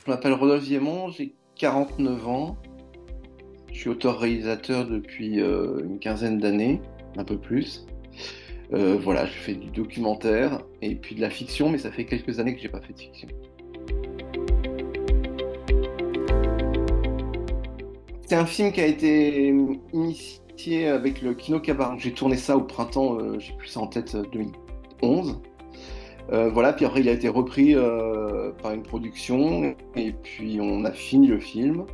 Je m'appelle Rodolphe Viémont, j'ai 49 ans. Je suis auteur-réalisateur depuis une quinzaine d'années, un peu plus. Voilà, je fais du documentaire et puis de la fiction, mais ça fait quelques années que j'ai pas fait de fiction. C'est un film qui a été initié avec le Kino Cabaret. J'ai tourné ça au printemps, j'ai plus ça en tête, 2011. Voilà, puis après il a été repris par une production, et puis on a fini le film,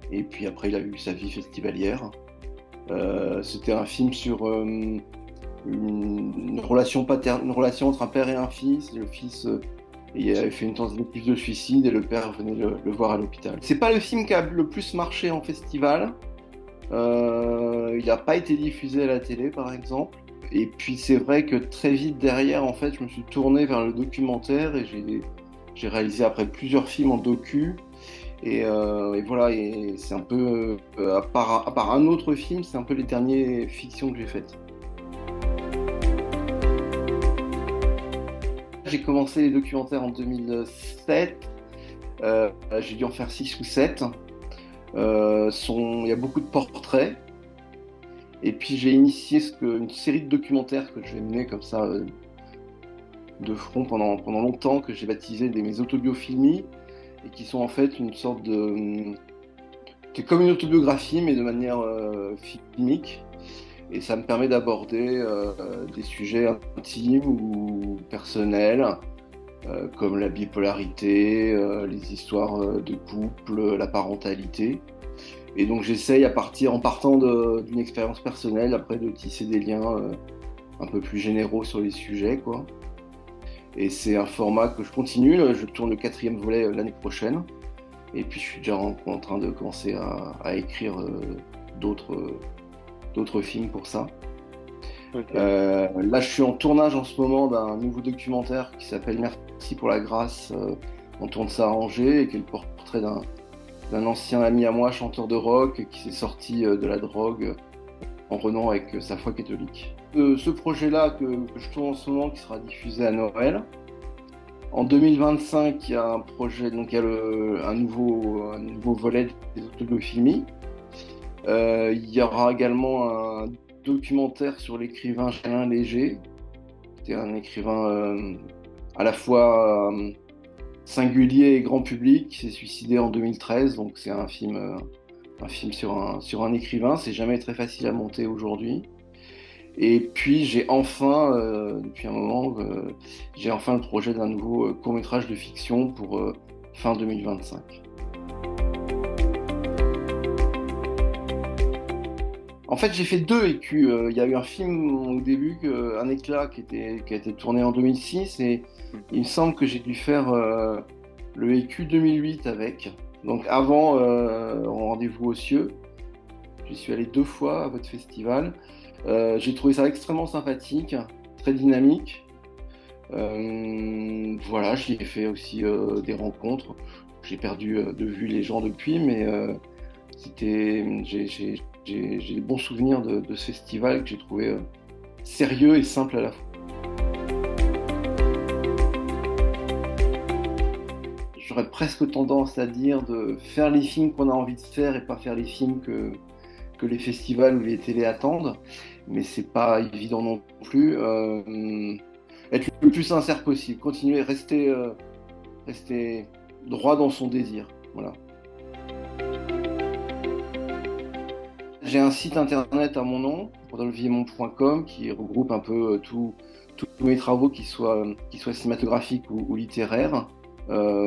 et puis après il a eu sa vie festivalière. C'était un film sur une relation une relation entre un père et un fils. Le fils il avait fait une tentative de suicide et le père venait le voir à l'hôpital. C'est pas le film qui a le plus marché en festival. Il n'a pas été diffusé à la télé par exemple. Et puis c'est vrai que très vite derrière, en fait, je me suis tourné vers le documentaire et j'ai réalisé après plusieurs films en docu. Et voilà, et c'est un peu, à part un autre film, c'est un peu les dernières fictions que j'ai faites. J'ai commencé les documentaires en 2007. J'ai dû en faire 6 ou 7. Il y a beaucoup de portraits. Et puis j'ai initié une série de documentaires que je vais mener comme ça de front pendant longtemps, que j'ai baptisé mes autobiophilie, et qui sont en fait une sorte de... C'est comme une autobiographie, mais de manière filmique. Et ça me permet d'aborder des sujets intimes ou personnels, comme la bipolarité, les histoires de couple, la parentalité. Et donc j'essaye, en partant d'une expérience personnelle, après de tisser des liens un peu plus généraux sur les sujets, quoi. Et c'est un format que je continue. Je tourne le 4e volet l'année prochaine. Et puis je suis déjà en train de commencer à écrire d'autres films pour ça. Ok. Là, je suis en tournage en ce moment d'un nouveau documentaire qui s'appelle Merci pour la grâce. On tourne ça à Angers, et qui est le portrait d'un ancien ami à moi, chanteur de rock, qui s'est sorti de la drogue en renouant avec sa foi catholique. Ce projet-là que je tourne en ce moment, qui sera diffusé à Noël. En 2025, il y a un projet, donc il y a un nouveau volet des autobiophiles. Il y aura également un documentaire sur l'écrivain Alain Léger. C'était un écrivain à la fois singulier et grand public, qui s'est suicidé en 2013, donc c'est un film sur un écrivain. C'est jamais très facile à monter aujourd'hui. Et puis j'ai enfin, depuis un moment, j'ai enfin le projet d'un nouveau court-métrage de fiction pour fin 2025. En fait, j'ai fait 2 écus. Il y a eu un film au début, Un éclat, qui a été tourné en 2006, et il me semble que j'ai dû faire le écu 2008 avec. Donc avant Rendez-vous aux cieux. J'y suis allé 2 fois à votre festival. J'ai trouvé ça extrêmement sympathique, très dynamique. Voilà, j'y ai fait aussi des rencontres. J'ai perdu de vue les gens depuis, mais j'ai des bons souvenirs de ce festival que j'ai trouvé sérieux et simple à la fois. J'aurais presque tendance à dire de faire les films qu'on a envie de faire et pas faire les films que les festivals ou les télés attendent, mais c'est pas évident non plus. Être le plus sincère possible, continuer, rester droit dans son désir. Voilà. J'ai un site internet à mon nom, rodolpheviemont.com, qui regroupe un peu tous mes travaux, qui soient cinématographiques ou littéraires.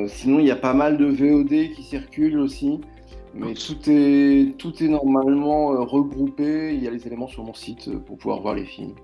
Sinon, il y a pas mal de VOD qui circulent aussi, mais tout est normalement regroupé. Il y a les éléments sur mon site pour pouvoir voir les films.